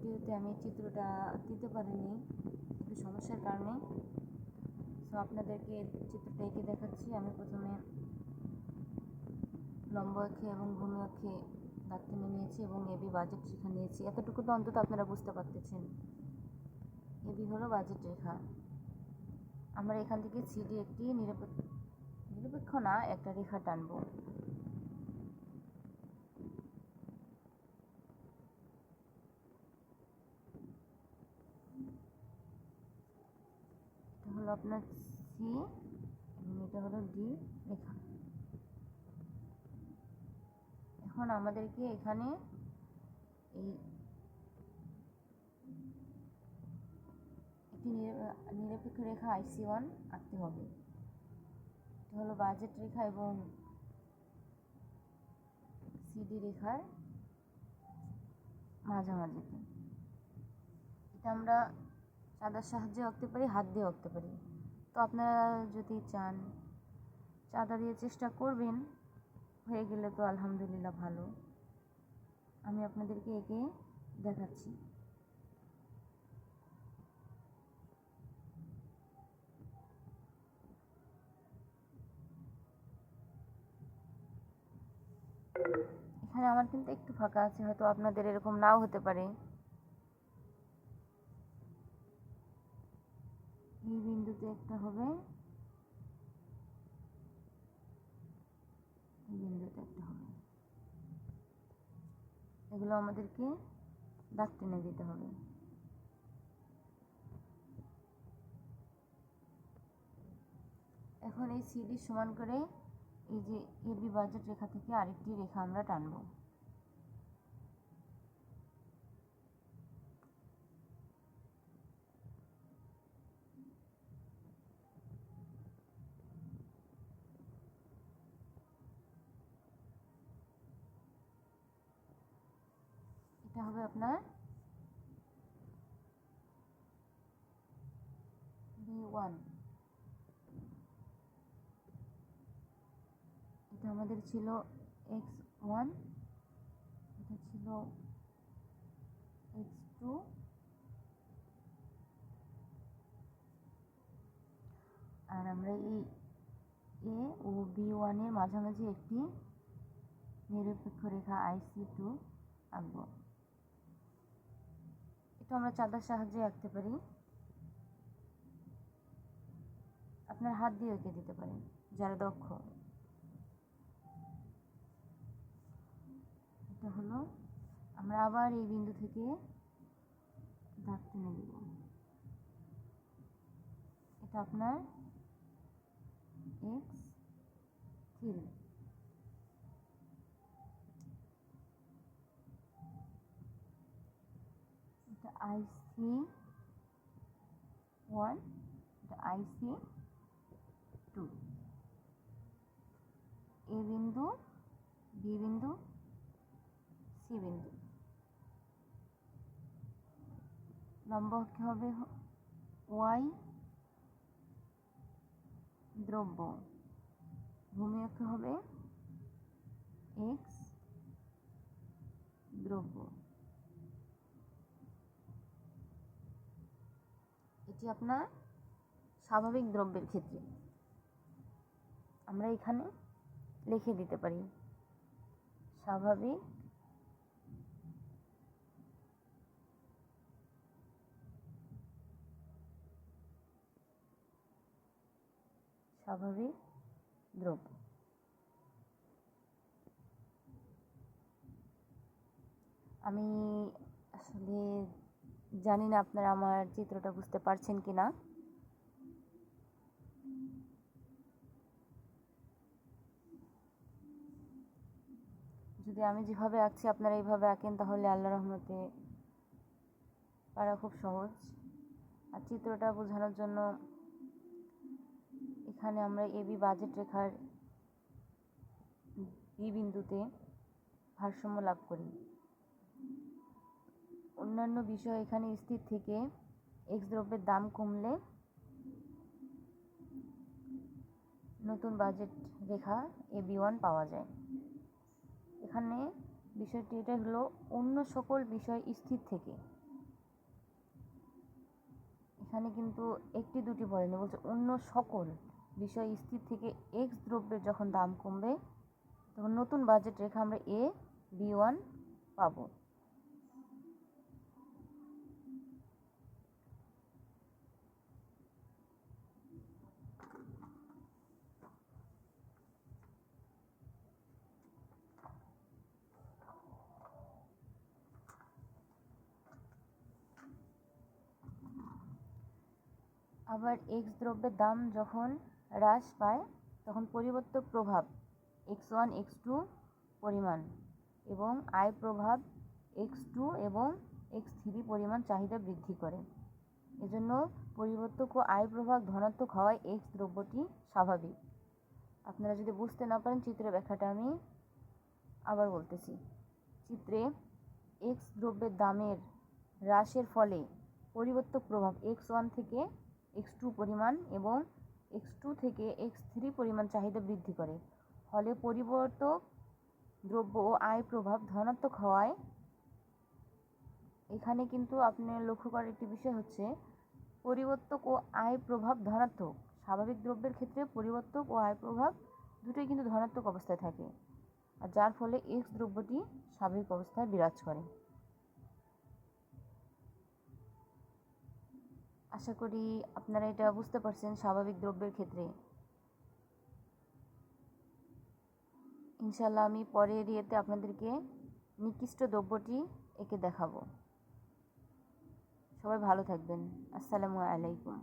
ভিডিওতে আমি চিত্রটা দিতে পারিনি একটু সমস্যার কারণে। সো আপনাদেরকে চিত্রটা এঁকে দেখাচ্ছি। আমি প্রথমে লম্ব অক্ষে এবং ভূমি অক্ষে দাগ টেনে নিয়েছি এবং এবি বাজেট রেখা নিয়েছি। এতটুকু তো অন্তত আপনারা বুঝতে পারতেছেন। এবি হলো বাজেট রেখা। আমরা এখান থেকে সিডি একটি নিরপেক্ষ না একটা রেখা টানবো। এটা হলো আপনার সি এবং এটা হলো ডি রেখা। এখন আমাদেরকে এখানে এই একটি নিরপেক্ষ রেখা IC1 আঁকতে হবে। এটা হলো বাজেট রেখা এবং সিডি রেখার মাঝামাঝিতে। এটা আমরা চাঁদার সাহায্যে আঁকতে পারি, হাত দিয়ে আঁকতে পারি। তো আপনারা যদি চান চাঁদা দিয়ে চেষ্টা করবেন, হয়ে গেলে তো আলহামদুলিল্লাহ ভালো। আমি আপনাদেরকে এঁকে দেখাচ্ছি। এখানে আমার কিন্তু একটু ফাঁকা আছে, হয়তো আপনাদের এরকম নাও হতে পারে। এই বিন্দুতে একটা হবে, এই বিন্দুতে একটা হবে। এগুলো আমাদেরকে দাগ টেনে দিতে হবে। এখন এই সিডি সমান করে এই যে এবি বাজেট রেখা থেকে আরেকটি রেখা আমরা টানবো। এটা হবে আপনার B1। এটা আমাদের ছিল X1, এটা ছিল X2, আর আমরা এই A ও B1 এর মাঝামাঝি একটি নিরপেক্ষ রেখা IC2 আঁকবো। এটা আমরা চাঁদার সাহায্যে আঁকতে পারি, আপনার হাত দিয়ে এঁকে দিতে পারেন যারা দক্ষ। এটা হলো, আমরা আবার এই বিন্দু থেকে দাগ টেনে দিব। এটা আপনার X3। এটা IC1, এটা IC2। এ বিন্দু, বি বিন্দু, সি বিন্দু। লম্ব অক্ষে হবে Y দ্রব্য, ভূমি অক্ষে হবে X দ্রব্য। এটি আপনার স্বাভাবিক দ্রব্যের ক্ষেত্রে আমরা এখানে লিখে দিতে পারি স্বাভাবিক দ্রব্য। আমি আসলে জানি না আপনারা আমার চিত্রটা বুঝতে পারছেন কি না। যদি আমি যেভাবে আঁকছি আপনারা এইভাবে আঁকেন তাহলে আল্লাহর রহমতে পারা খুব সহজ। আর চিত্রটা বোঝানোর জন্য এখানে আমরা এবি বাজেট রেখার বি বিন্দুতে ভারসাম্য লাভ করি। অন্যান্য বিষয় এখানে স্থির থেকে এক্স দ্রব্যের দাম কমলে নতুন বাজেট রেখা AB1 পাওয়া যায়। এখানে বিষয়টি এটা হলো অন্য সকল বিষয় স্থির থেকে এখানে কিন্তু একটি দুটি বলেনি, বলছে অন্য সকল বিষয় স্থির থেকে এক্স দ্রব্যের যখন দাম কমবে তখন নতুন বাজেট রেখা আমরা AB1 পাবো। আবার এক্স দ্রব্যের দাম যখন হ্রাস পায় তখন পরিবর্তক প্রভাব x1 x2 পরিমাণ এবং আয় প্রভাব x2 এবং x3 পরিমাণ চাহিদা বৃদ্ধি করে। এজন্য পরিবর্তক ও আয় প্রভাব ধনাত্মক হওয়ায় এক্স দ্রব্যটি স্বাভাবিক। আপনারা যদি বুঝতে না পারেন চিত্রের ব্যাখ্যাটা আমি আবার বলতেছি। চিত্রে এক্স দ্রব্যের দামের হ্রাসের ফলে পরিবর্তক প্রভাব x1 থেকে x2 পরিমাণ এবং x2 থেকে x3 পরিমাণ চাহিদা বৃদ্ধি করে। ফলে পরিবর্তক দ্রব্য ও আয় প্রভাব ধনাত্মক হওয়ায়, এখানে কিন্তু আপনার লক্ষ্য করার একটি বিষয় হচ্ছে পরিবর্তক ও আয় প্রভাব ধনাত্মক। স্বাভাবিক দ্রব্যের ক্ষেত্রে পরিবর্তক ও আয় প্রভাব দুটোই কিন্তু ধনাত্মক অবস্থায় থাকে, আর যার ফলে এক্স দ্রব্যটি স্বাভাবিক অবস্থায় বিরাজ করে। আশা করি আপনারা এটা বুঝতে পারছেন। স্বাভাবিক দ্রব্যের ক্ষেত্রে ইনশাল্লাহ আমি পরের ইয়েতে আপনাদেরকে নিকৃষ্ট দ্রব্যটি এঁকে দেখাবো। সবাই ভালো থাকবেন। আসসালামু আলাইকুম।